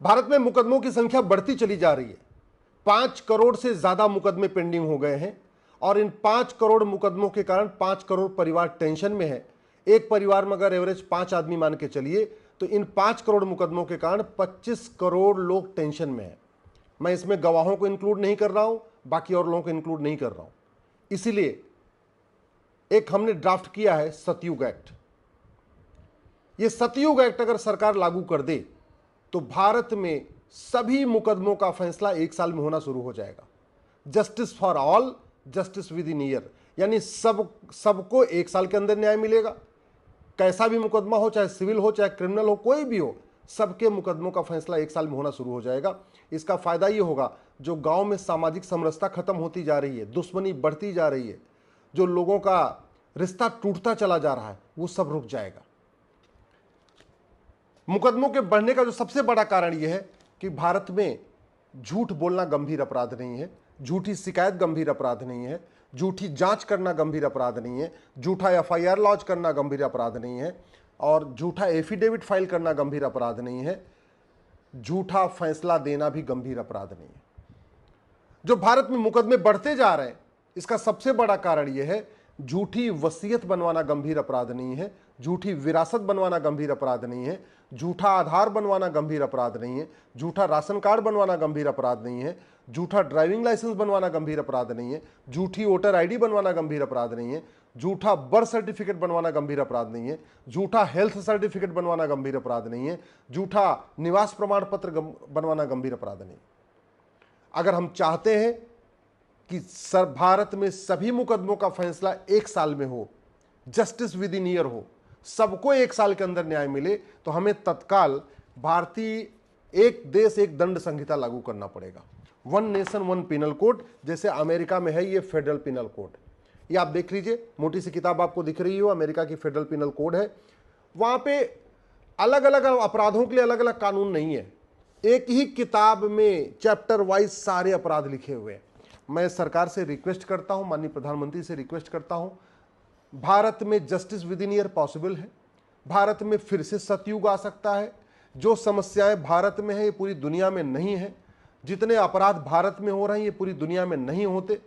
भारत में मुकदमों की संख्या बढ़ती चली जा रही है। 5 करोड़ से ज्यादा मुकदमे पेंडिंग हो गए हैं और इन 5 करोड़ मुकदमों के कारण 5 करोड़ परिवार टेंशन में है। एक परिवार में अगर एवरेज 5 आदमी मान के चलिए तो इन 5 करोड़ मुकदमों के कारण 25 करोड़ लोग टेंशन में है। मैं इसमें गवाहों को इंक्लूड नहीं कर रहा हूं, बाकी और लोगों को इंक्लूड नहीं कर रहा हूं। इसीलिए एक हमने ड्राफ्ट किया है सतयुग एक्ट। यह सतयुग एक्ट अगर सरकार लागू कर दे तो भारत में सभी मुकदमों का फैसला 1 साल में होना शुरू हो जाएगा। Justice for all, justice with in year, यानी सबको 1 साल के अंदर न्याय मिलेगा। कैसा भी मुकदमा हो, चाहे सिविल हो चाहे क्रिमिनल हो, कोई भी हो, सबके मुकदमों का फैसला 1 साल में होना शुरू हो जाएगा। इसका फायदा यह होगा, जो गांव में सामाजिक समरसता खत्म होती जा रही है, दुश्मनी बढ़ती जा रही है, जो लोगों का रिश्ता टूटता चला जा रहा है, वो सब रुक जाएगा। मुकदमों के बढ़ने का जो सबसे बड़ा कारण यह है कि भारत में झूठ बोलना गंभीर अपराध नहीं है, झूठी शिकायत गंभीर अपराध नहीं है, झूठी जांच करना गंभीर अपराध नहीं है, झूठा एफआईआर लॉन्च करना गंभीर अपराध नहीं है, और झूठा एफिडेविट फाइल करना गंभीर अपराध नहीं है, झूठा फैसला देना भी गंभीर अपराध नहीं है। जो भारत में मुकदमे बढ़ते जा रहे हैं, इसका सबसे बड़ा कारण यह है, झूठी वसीयत बनवाना गंभीर अपराध नहीं है, झूठी विरासत बनवाना गंभीर अपराध नहीं है, झूठा आधार बनवाना गंभीर अपराध नहीं है, झूठा राशन कार्ड बनवाना गंभीर अपराध नहीं है, झूठा ड्राइविंग लाइसेंस बनवाना गंभीर अपराध नहीं है, झूठी वोटर आईडी बनवाना गंभीर अपराध नहीं है, झूठा बर्थ सर्टिफिकेट बनवाना गंभीर अपराध नहीं है, झूठा हेल्थ सर्टिफिकेट बनवाना गंभीर अपराध नहीं है, झूठा निवास प्रमाण पत्र बनवाना गंभीर अपराध नहीं। अगर हम चाहते हैं कि भारत में सभी मुकदमों का फैसला 1 साल में हो, जस्टिस विद इन ईयर हो, सबको 1 साल के अंदर न्याय मिले, तो हमें तत्काल भारतीय एक देश एक दंड संहिता लागू करना पड़ेगा। 1 नेशन 1 पिनल कोड, जैसे अमेरिका में है ये फेडरल पिनल कोड। ये आप देख लीजिए, मोटी सी किताब आपको दिख रही हो, अमेरिका की फेडरल पिनल कोड है। वहां पे अलग अलग अपराधों के लिए अलग अलग कानून नहीं है, एक ही किताब में चैप्टर वाइज सारे अपराध लिखे हुए हैं। मैं सरकार से रिक्वेस्ट करता हूं, माननीय प्रधानमंत्री से रिक्वेस्ट करता हूं, भारत में justice with in year possible है। भारत में फिर से सतयुग आ सकता है। जो समस्याएं भारत में है ये पूरी दुनिया में नहीं है। जितने अपराध भारत में हो रहे हैं ये पूरी दुनिया में नहीं होते।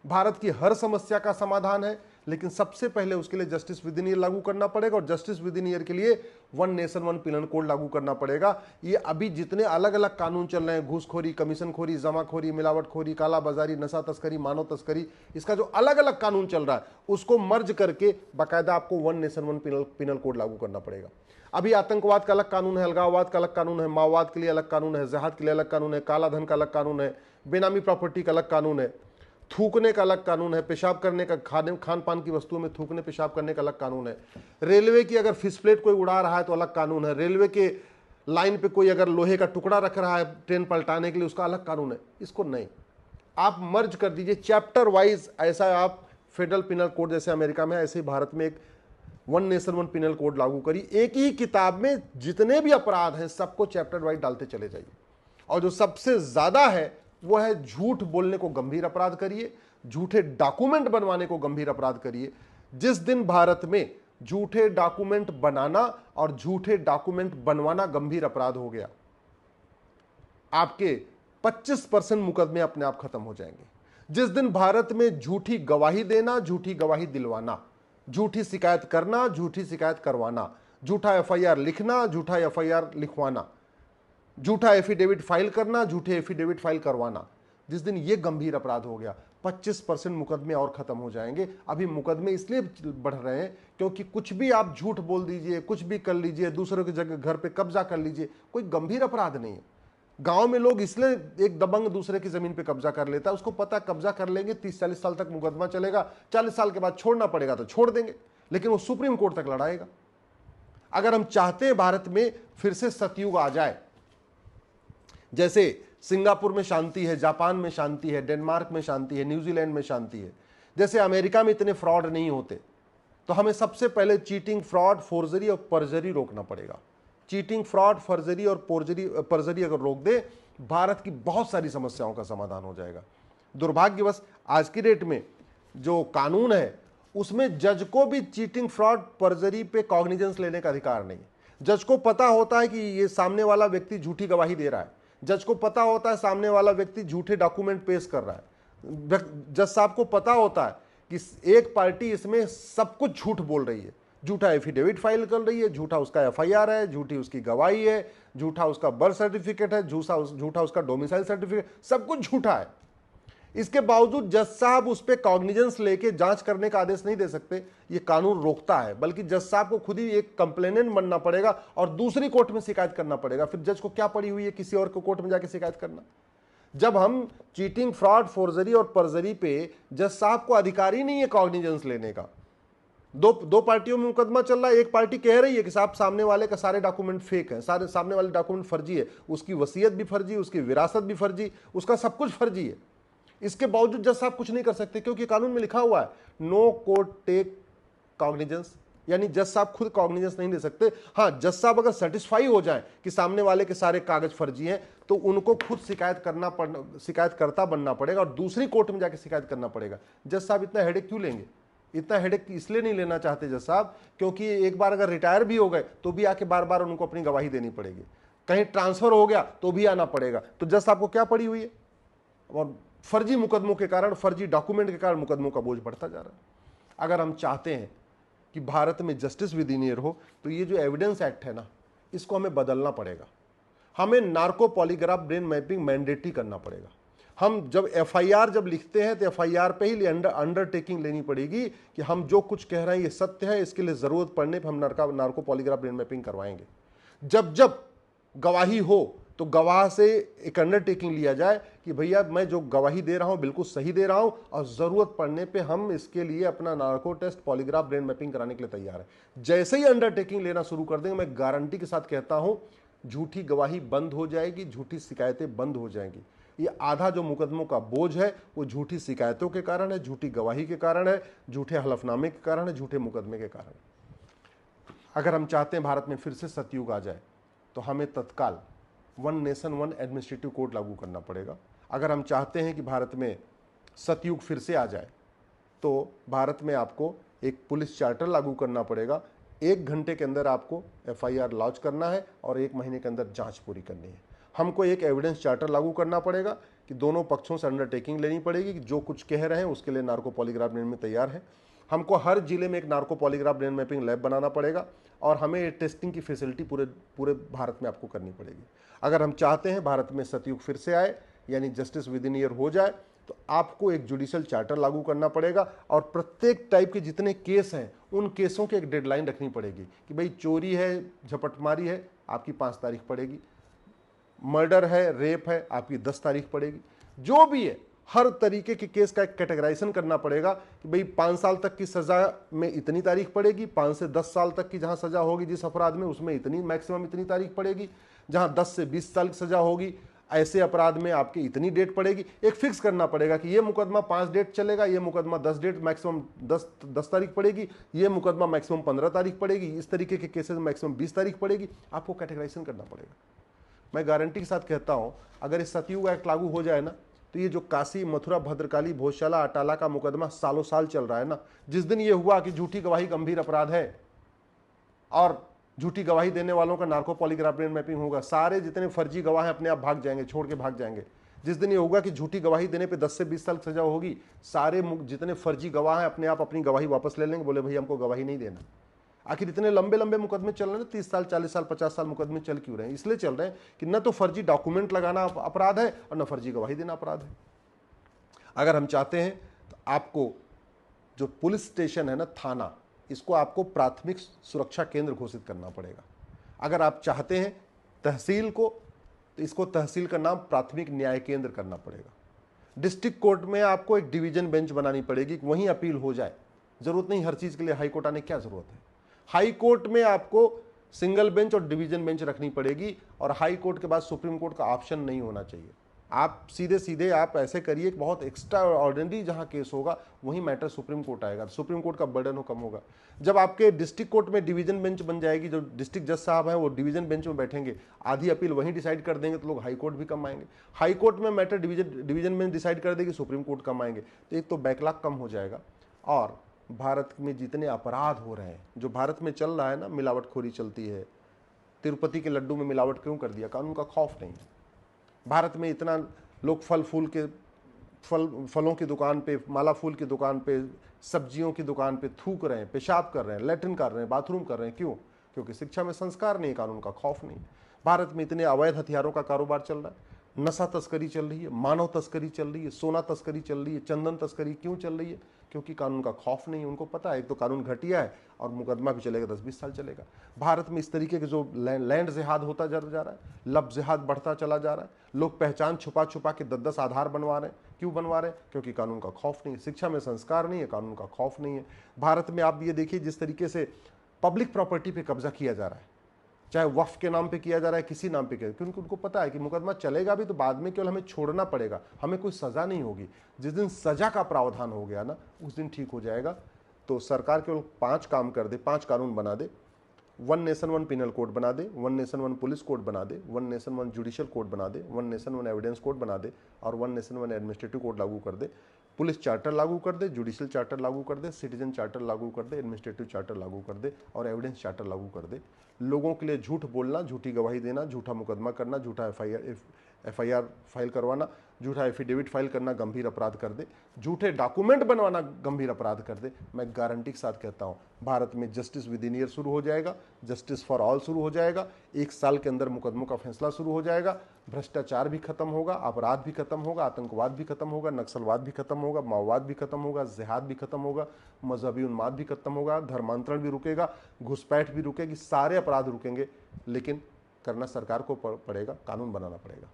भारत की हर समस्या का समाधान है, लेकिन सबसे पहले उसके लिए जस्टिस विद इन ईयर लागू करना पड़ेगा, और जस्टिस विद इन ईयर के लिए 1 नेशन 1 पिनल कोड लागू करना पड़ेगा। ये अभी जितने अलग अलग कानून चल रहे हैं, घूसखोरी, कमीशनखोरी, जमाखोरी, मिलावटखोरी, कालाबाजारी, नशा तस्करी, मानव तस्करी, इसका जो अलग अलग कानून चल रहा है उसको मर्ज करके बाकायदा आपको 1 नेशन 1 पिनल कोड लागू करना पड़ेगा। अभी आतंकवाद का अलग कानून है, अलगाववाद का अलग कानून है, माओवाद के लिए अलग कानून है, जिहाद के लिए अलग कानून है, काला धन का अलग कानून है, बेनामी प्रॉपर्टी का अलग कानून है, थूकने का अलग कानून है, पेशाब करने का, खान पान की वस्तुओं में थूकने पेशाब करने का अलग कानून है, रेलवे की अगर फिश प्लेट कोई उड़ा रहा है तो अलग कानून है, रेलवे के लाइन पे कोई अगर लोहे का टुकड़ा रख रहा है ट्रेन पलटाने के लिए उसका अलग कानून है। इसको नहीं, आप मर्ज कर दीजिए चैप्टर वाइज। ऐसा आप फेडरल पिनल कोड जैसे अमेरिका में, ऐसे भारत में एक 1 नेशन 1 पिनल कोड लागू करिए। एक ही किताब में जितने भी अपराध हैं सबको चैप्टर वाइज डालते चले जाइए, और जो सबसे ज्यादा है वो है झूठ बोलने को गंभीर अपराध करिए, झूठे डॉक्यूमेंट बनवाने को गंभीर अपराध करिए। जिस दिन भारत में झूठे डॉक्यूमेंट बनाना और झूठे डॉक्यूमेंट बनवाना गंभीर अपराध हो गया, आपके 25% मुकदमे अपने आप खत्म हो जाएंगे। जिस दिन भारत में झूठी गवाही देना, झूठी गवाही दिलवाना, झूठी शिकायत करना, झूठी शिकायत करवाना, झूठा एफआईआर लिखना, झूठा एफआईआर लिखवाना, झूठा एफिडेविट फाइल करना, झूठे एफिडेविट फाइल करवाना, जिस दिन ये गंभीर अपराध हो गया, 25% मुकदमे और खत्म हो जाएंगे। अभी मुकदमे इसलिए बढ़ रहे हैं क्योंकि कुछ भी आप झूठ बोल दीजिए, कुछ भी कर लीजिए, दूसरों की जगह घर पे कब्जा कर लीजिए, कोई गंभीर अपराध नहीं है। गांव में लोग इसलिए एक दबंग दूसरे की जमीन पे कब्जा कर लेता है, उसको पता कब्जा कर लेंगे 30-40 साल तक मुकदमा चलेगा, 40 साल के बाद छोड़ना पड़ेगा तो छोड़ देंगे, लेकिन वो सुप्रीम कोर्ट तक लड़ाएगा। अगर हम चाहते हैं भारत में फिर से सतयुग आ जाए, जैसे सिंगापुर में शांति है, जापान में शांति है, डेनमार्क में शांति है, न्यूजीलैंड में शांति है, जैसे अमेरिका में इतने फ्रॉड नहीं होते, तो हमें सबसे पहले चीटिंग, फ्रॉड, फोर्जरी और परजरी रोकना पड़ेगा। चीटिंग, फ्रॉड, फर्जरी और परजरी अगर रोक दे, भारत की बहुत सारी समस्याओं का समाधान हो जाएगा। दुर्भाग्यवश आज की डेट में जो कानून है उसमें जज को भी चीटिंग, फ्रॉड, परजरी पे कॉग्निजेंस लेने का अधिकार नहीं है। जज को पता होता है कि ये सामने वाला व्यक्ति झूठी गवाही दे रहा है, जज को पता होता है सामने वाला व्यक्ति झूठे डॉक्यूमेंट पेश कर रहा है, जज साहब को पता होता है कि एक पार्टी इसमें सब कुछ झूठ बोल रही है, झूठा एफिडेविट फाइल कर रही है, झूठा उसका एफआईआर है, झूठी उसकी गवाही है, झूठा उसका बर्थ सर्टिफिकेट है, झूठा उसका डोमिसाइल सर्टिफिकेट, सब कुछ झूठा है। इसके बावजूद जज साहब उस पर कॉग्निजेंस लेके जांच करने का आदेश नहीं दे सकते, ये कानून रोकता है, बल्कि जज साहब को खुद ही एक कंप्लेनेंट बनना पड़ेगा और दूसरी कोर्ट में शिकायत करना पड़ेगा। फिर जज को क्या पड़ी हुई है किसी और को कोर्ट में जाके शिकायत करना। जब हम चीटिंग, फ्रॉड, फोर्जरी और परजरी पे जज साहब को अधिकार ही नहीं है कॉग्निजेंस लेने का। दो पार्टियों में मुकदमा चल रहा है, एक पार्टी कह रही है कि साहब सामने वाले का सारे डॉक्यूमेंट फेक है, सारे सामने वाले डॉक्यूमेंट फर्जी है, उसकी वसीयत भी फर्जी, उसकी विरासत भी फर्जी, उसका सब कुछ फर्जी है। इसके बावजूद जज साहब कुछ नहीं कर सकते, क्योंकि कानून में लिखा हुआ है नो कोर्ट टेक कॉग्निजेंस, यानी जज साहब खुद कॉग्निजेंस नहीं ले सकते। हाँ, जज साहब अगर सेटिस्फाई हो जाए कि सामने वाले के सारे कागज फर्जी हैं, तो उनको खुद शिकायतकर्ता बनना पड़ेगा और दूसरी कोर्ट में जाके शिकायत करना पड़ेगा। जज साहब इतना हेडेक क्यों लेंगे? इतना हेडेक इसलिए नहीं लेना चाहते जज साहब, क्योंकि एक बार अगर रिटायर भी हो गए तो भी आके बार बार उनको अपनी गवाही देनी पड़ेगी, कहीं ट्रांसफर हो गया तो भी आना पड़ेगा। तो जज साहब को क्या पड़ी हुई है? और फर्जी मुकदमों के कारण, फर्जी डॉक्यूमेंट के कारण मुकदमों का बोझ बढ़ता जा रहा है। अगर हम चाहते हैं कि भारत में जस्टिस विद इन ईयर हो, तो ये जो एविडेंस एक्ट है ना, इसको हमें बदलना पड़ेगा। हमें narco polygraph brain mapping mandatory करना पड़ेगा। हम जब एफआईआर जब लिखते हैं तो एफआईआर पे ही अंडरटेकिंग लेनी पड़ेगी कि हम जो कुछ कह रहे हैं ये सत्य है, इसके लिए जरूरत पड़ने पर हम नार्को पॉलीग्राफ ब्रेन मैपिंग करवाएंगे। जब जब गवाही हो तो गवाह से एक अंडरटेकिंग लिया जाए कि भैया मैं जो गवाही दे रहा हूं बिल्कुल सही दे रहा हूं, और जरूरत पड़ने पे हम इसके लिए अपना narco test, polygraph brain mapping कराने के लिए तैयार है। जैसे ही अंडरटेकिंग लेना शुरू कर देंगे, मैं गारंटी के साथ कहता हूं झूठी गवाही बंद हो जाएगी, झूठी शिकायतें बंद हो जाएंगी। ये आधा जो मुकदमों का बोझ है वो झूठी शिकायतों के कारण है, झूठी गवाही के कारण है, झूठे हलफनामे के कारण है, झूठे मुकदमे के कारण। अगर हम चाहते हैं भारत में फिर से सतयुग आ जाए, तो हमें तत्काल one nation one administrative code लागू करना पड़ेगा। अगर हम चाहते हैं कि भारत में सतयुग फिर से आ जाए, तो भारत में आपको एक पुलिस चार्टर लागू करना पड़ेगा। 1 घंटे के अंदर आपको एफआईआर लॉन्च करना है और 1 महीने के अंदर जांच पूरी करनी है। हमको एक एविडेंस चार्टर लागू करना पड़ेगा कि दोनों पक्षों से अंडरटेकिंग लेनी पड़ेगी कि जो कुछ कह रहे हैं उसके लिए नार्को पॉलीग्राफ ब्रेन में तैयार है। हमको हर जिले में एक narco polygraph brain mapping lab बनाना पड़ेगा और हमें टेस्टिंग की फैसिलिटी पूरे भारत में आपको करनी पड़ेगी। अगर हम चाहते हैं भारत में सतयुग फिर से आए, यानी जस्टिस विद इन ईयर हो जाए, तो आपको एक जुडिशियल चार्टर लागू करना पड़ेगा और प्रत्येक टाइप के जितने केस हैं उन केसों की एक डेडलाइन रखनी पड़ेगी कि भाई चोरी है, झपटमारी है, आपकी 5 तारीख पड़ेगी, मर्डर है, रेप है, आपकी 10 तारीख पड़ेगी। जो भी है, हर तरीके के केस का एक कैटेगराइजेशन करना पड़ेगा कि भाई 5 साल तक की सजा में इतनी तारीख पड़ेगी, 5 से 10 साल तक की जहां सजा होगी जिस अपराध में, उसमें इतनी मैक्सिमम इतनी तारीख पड़ेगी, जहां 10 से 20 साल की सजा होगी ऐसे अपराध में आपकी इतनी डेट पड़ेगी। एक फिक्स करना पड़ेगा कि ये मुकदमा 5 डेट चलेगा, ये मुकदमा 10 डेट मैक्सिमम 10 तारीख पड़ेगी, ये मुकदमा मैक्सिमम 15 तारीख पड़ेगी, इस तरीके के केसेस मैक्सिमम 20 तारीख पड़ेगी। आपको कैटेगराइजेशन करना पड़ेगा। मैं गारंटी के साथ कहता हूं, अगर इस सतयुग एक्ट लागू हो जाए ना, तो ये जो काशी, मथुरा, भद्रकाली, भोजशाला, अटाला का मुकदमा सालों साल चल रहा है ना, जिस दिन ये हुआ कि झूठी गवाही गंभीर अपराध है और झूठी गवाही देने वालों का नार्को पॉलीग्राफ ब्रेन मैपिंग होगा, सारे जितने फर्जी गवाह हैं अपने आप भाग जाएंगे, छोड़ के भाग जाएंगे। जिस दिन ये होगा कि झूठी गवाही देने पे 10 से 20 साल की सजा होगी, सारे जितने फर्जी गवाह हैं अपने आप अपनी गवाही वापस ले लेंगे, बोले भाई हमको गवाही नहीं देना। आखिर इतने लंबे लंबे मुकदमे चल रहे हैं, 30 साल, 40 साल, 50 साल मुकदमे चल क्यों रहे हैं? इसलिए चल रहे हैं कि न तो फर्जी डॉक्यूमेंट लगाना अपराध है और न फर्जी गवाही देना अपराध है। अगर हम चाहते हैं तो आपको जो पुलिस स्टेशन है ना, थाना, इसको आपको प्राथमिक सुरक्षा केंद्र घोषित करना पड़ेगा। अगर आप चाहते हैं तहसील को, तो इसको तहसील का नाम प्राथमिक न्याय केंद्र करना पड़ेगा। डिस्ट्रिक्ट कोर्ट में आपको एक डिवीजन बेंच बनानी पड़ेगी, वहीं अपील हो जाए। जरूरत नहीं हर चीज के लिए हाई कोर्ट आने की, क्या जरूरत है? हाई कोर्ट में आपको सिंगल बेंच और डिवीजन बेंच रखनी पड़ेगी और हाई कोर्ट के बाद सुप्रीम कोर्ट का ऑप्शन नहीं होना चाहिए। आप सीधे सीधे आप ऐसे करिए कि बहुत एक्स्ट्रा ऑर्डिनरी जहां केस होगा वहीं मैटर सुप्रीम कोर्ट आएगा, सुप्रीम कोर्ट का बर्डन हो कम होगा। जब आपके डिस्ट्रिक्ट कोर्ट में डिवीजन बेंच बन जाएगी, जो डिस्ट्रिक्ट जज साहब हैं वो डिवीजन बेंच में बैठेंगे, आधी अपील वहीं डिसाइड कर देंगे, तो लोग हाई कोर्ट भी कम आएंगे। हाई कोर्ट में मैटर डिवीजन बेंच डिसाइड कर देगी, सुप्रीम कोर्ट कम आएंगे। तो एक तो बैकलॉग कम हो जाएगा, और भारत में जितने अपराध हो रहे हैं, जो भारत में चल रहा है ना, मिलावटखोरी चलती है, तिरुपति के लड्डू में मिलावट क्यों कर दिया? कानून का खौफ नहीं है। भारत में इतना लोग फलों की दुकान पे, माला फूल की दुकान पे, सब्जियों की दुकान पे थूक रहे हैं, पेशाब कर रहे हैं, लैट्रिन कर रहे हैं, बाथरूम कर रहे हैं। क्यों? क्योंकि शिक्षा में संस्कार नहीं, कानून का खौफ नहीं। भारत में इतने अवैध हथियारों का कारोबार चल रहा है, नशा तस्करी चल रही है, मानव तस्करी चल रही है, सोना तस्करी चल रही है, चंदन तस्करी क्यों चल रही है? क्योंकि कानून का खौफ नहीं है। उनको पता है एक तो कानून घटिया है और मुकदमा भी चलेगा 10-20 साल चलेगा। भारत में इस तरीके के जो लैंड जिहाद होता जा रहा है, लब जिहाद बढ़ता चला जा रहा है, लोग पहचान छुपा छुपा के 10-10 आधार बनवा रहे हैं। क्यों बनवा रहे हैं? क्योंकि कानून का खौफ नहीं है। शिक्षा में संस्कार नहीं है, कानून का खौफ नहीं है। भारत में आप ये देखिए जिस तरीके से पब्लिक प्रॉपर्टी पे कब्जा किया जा रहा है, चाहे वक्फ के नाम पे किया जा रहा है, किसी नाम पे किया, क्योंकि उनको पता है कि मुकदमा चलेगा भी तो बाद में केवल हमें छोड़ना पड़ेगा, हमें कोई सजा नहीं होगी। जिस दिन सजा का प्रावधान हो गया ना, उस दिन ठीक हो जाएगा। तो सरकार केवल 5 काम कर दे, 5 कानून बना दे, 1 नेशन 1 पिनल कोड बना दे, 1 नेशन 1 पुलिस कोड बना दे, 1 नेशन 1 जुडिशियल कोड बना दे, 1 नेशन 1 एविडेंस कोड बना दे और 1 नेशन 1 एडमिनिस्ट्रेटिव कोड लागू कर दे, पुलिस चार्टर लागू कर दे, जुडिशियल चार्टर लागू कर दे, सिटीजन चार्टर लागू कर दे, एडमिनिस्ट्रेटिव चार्टर लागू कर दे और एविडेंस चार्टर लागू कर दे। लोगों के लिए झूठ बोलना, झूठी गवाही देना, झूठा मुकदमा करना, झूठा एफआईआर फाइल करवाना, झूठा एफिडेविट फाइल करना गंभीर अपराध कर दे, झूठे डॉक्यूमेंट बनवाना गंभीर अपराध कर दे। मैं गारंटी के साथ कहता हूं भारत में जस्टिस विद इन ईयर शुरू हो जाएगा, जस्टिस फॉर ऑल शुरू हो जाएगा, 1 साल के अंदर मुकदमों का फैसला शुरू हो जाएगा, भ्रष्टाचार भी खत्म होगा, अपराध भी खत्म होगा, आतंकवाद भी खत्म होगा, नक्सलवाद भी खत्म होगा, माओवाद भी खत्म होगा, जिहाद भी खत्म होगा, मजहबी उन्माद भी खत्म होगा, धर्मांतरण भी रुकेगा, घुसपैठ भी रुकेगी, सारे अपराध रुकेंगे। लेकिन करना सरकार को पड़ेगा, कानून बनाना पड़ेगा।